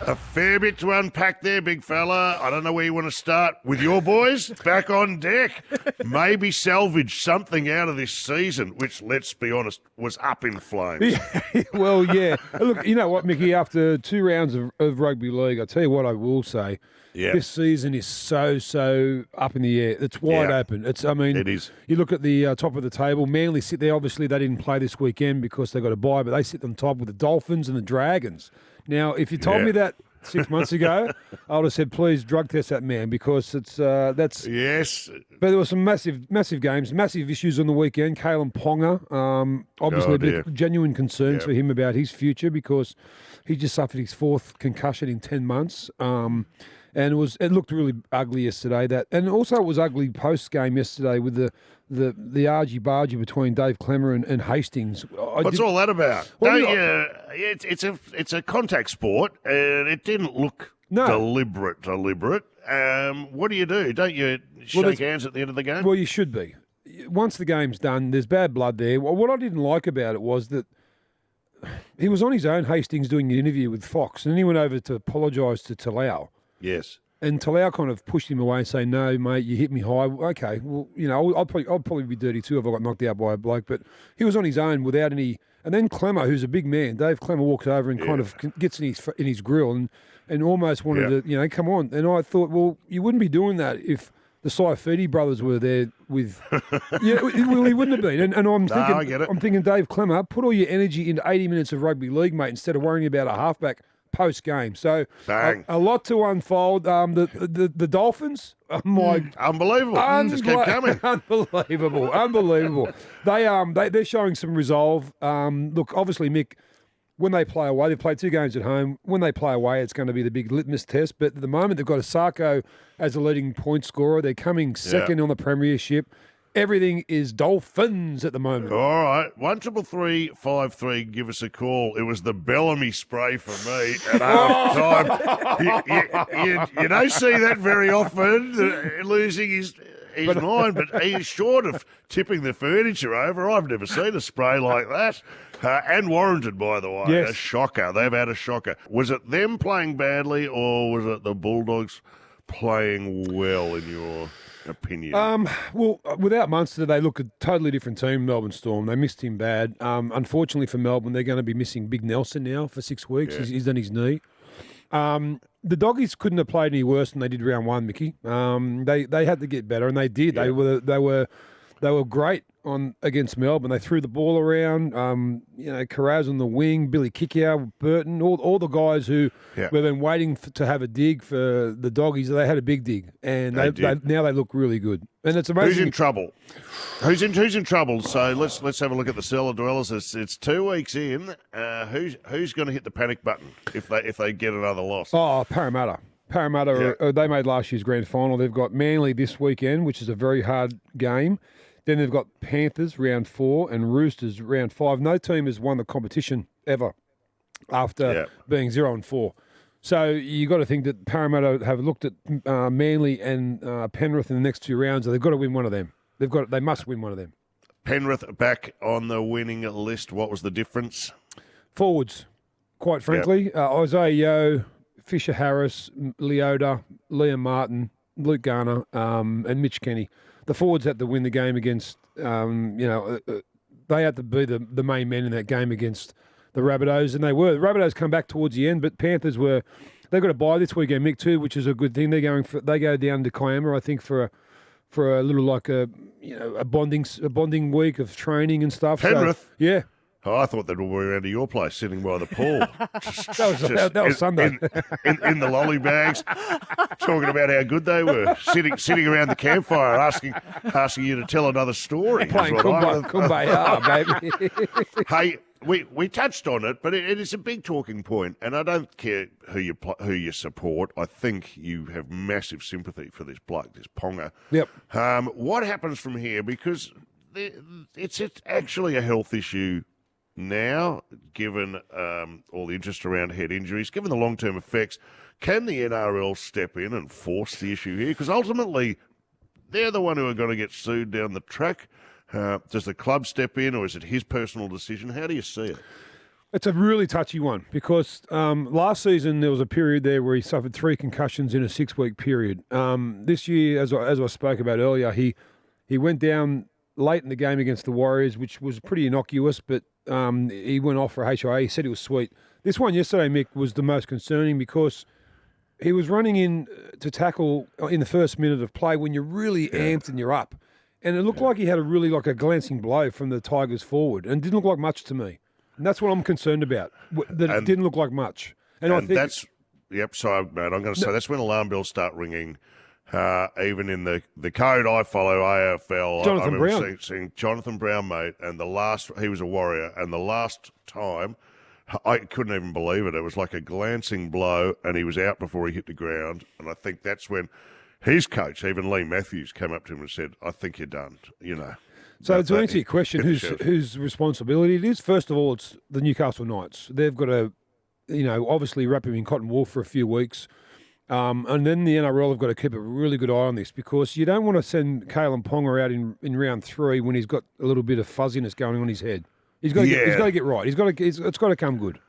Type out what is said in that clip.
A fair bit to unpack there, big fella. I don't know where you want to start with your boys. Back on deck. Maybe salvage something out of this season, which, let's be honest, was up in flames. Well, yeah. Look, you know what, Mickey? After 2 rounds of rugby league, I tell you what I will say. Yeah. This season is so up in the air. It's wide open. It is. You look at the top of the table. Manly sit there. Obviously, they didn't play this weekend because they got a bye, but they sit on top with the Dolphins and the Dragons. Now, if you told me that 6 months ago, I would have said, please drug test that man because that's. Yes. But there were some massive games, massive issues on the weekend. Kalyn Ponga, obviously a bit of genuine concerns for him about his future because he just suffered his 4th concussion in 10 months. And it looked really ugly yesterday. And also it was ugly post game yesterday with the argy-bargy between Dave Klemmer and Hastings. What's all that about? It's a contact sport, and it didn't look deliberate. What do? Don't you shake hands at the end of the game? Well, you should be. Once the game's done, there's bad blood there. Well, what I didn't like about it was that he was on his own, Hastings, doing an interview with Fox, and then he went over to apologise to Talau. Yes. And Talau kind of pushed him away and say, no, mate, you hit me high. Okay, well, you know, I'll probably be dirty too if I got knocked out by a bloke. But he was on his own without any. And then Klemmer, who's a big man, Dave Klemmer walks over and kind of gets in his grill and almost wanted to, come on. And I thought, well, you wouldn't be doing that if the Saifidi brothers were there with. Well, he wouldn't have been. And I'm thinking, I get it. I'm thinking, Dave Klemmer, put all your energy into 80 minutes of rugby league, mate, instead of worrying about a halfback post game. So a lot to unfold. The Dolphins, unbelievable. Just kept coming. Unbelievable. They're showing some resolve. Look, obviously, Mick, when they play away, they've played 2 games at home. When they play away, it's going to be the big litmus test. But at the moment, they've got Asako as the leading point scorer. They're coming second on the premiership. Everything is Dolphins at the moment. All right. 133353, give us a call. It was the Bellamy spray for me at half time. You don't see that very often, losing his mind, but he's short of tipping the furniture over. I've never seen a spray like that. And warranted, by the way. Yes. A shocker. They've had a shocker. Was it them playing badly or was it the Bulldogs playing well, in your opinion? Well, without Munster, they look a totally different team, Melbourne Storm. They missed him bad. Unfortunately for Melbourne, they're going to be missing Big Nelson now for 6 weeks. Yeah. He's done his knee. The Doggies couldn't have played any worse than they did round 1, Mickey. They had to get better, and they did. Yeah. They were great against Melbourne. They threw the ball around. Carraz on the wing, Billy Kickow, Burton, all the guys who we've been waiting to have a dig for the Doggies. They had a big dig, and now they look really good. And it's amazing. Who's in trouble? Who's in trouble? So let's have a look at the cellar dwellers. It's 2 weeks in. Who's going to hit the panic button if they get another loss? Oh, Parramatta. They made last year's grand final. They've got Manly this weekend, which is a very hard game. Then they've got Panthers round 4 and Roosters round 5. No team has won the competition ever after being 0-4. So you got to think that Parramatta have looked at Manly and Penrith in the next 2 rounds. They've got to win one of them. They must win one of them. Penrith back on the winning list. What was the difference? Forwards, quite frankly. Isaiah Yeo, Fisher Harris, Leota, Liam Martin, Luke Garner, and Mitch Kenny. The forwards had to win the game against, they had to be the main men in that game against the Rabbitohs, and they were. The Rabbitohs come back towards the end, but Panthers they got a bye this weekend, Mick, too, which is a good thing. They go down to Kiama, I think, for a little like a bonding week of training and stuff. Penrith? So, yeah. Oh, I thought they were around to your place, sitting by the pool. that was Sunday. In the lolly bags, talking about how good they were, sitting around the campfire, asking you to tell another story. Playing Kumbaya, baby. Hey, we touched on it, but it is a big talking point, and I don't care who you support. I think you have massive sympathy for this bloke, this Ponga. Yep. What happens from here? Because it's actually a health issue now, given all the interest around head injuries, given the long-term effects. Can the NRL step in and force the issue here? Because ultimately, they're the one who are going to get sued down the track. Does the club step in, or is it his personal decision? How do you see it? It's a really touchy one because last season there was a period there where he suffered 3 concussions in a 6-week period. This year, as I spoke about earlier, he went down late in the game against the Warriors, which was pretty innocuous, but he went off for HIA. He said it was sweet. This one yesterday, Mick, was the most concerning because he was running in to tackle in the first minute of play when you're really amped and you're up. And it looked like he had a glancing blow from the Tigers forward and didn't look like much to me. And that's what I'm concerned about, that it didn't look like much. And I think that's, sorry, mate, I'm going to say that's when alarm bells start ringing. Even in the code I follow, AFL, Jonathan I Brown. remember seeing Jonathan Brown, mate, and he was a Warrior, and the last time, I couldn't even believe it. It was like a glancing blow, and he was out before he hit the ground. And I think that's when his coach, even Lee Matthews, came up to him and said, I think you're done, So to answer your question, whose responsibility it is, first of all, it's the Newcastle Knights. They've got to, obviously wrap him in cotton wool for a few weeks. And then the NRL have got to keep a really good eye on this because you don't want to send Kalyn Ponga out in round 3 when he's got a little bit of fuzziness going on his head. He's got to get right. It's got to come good.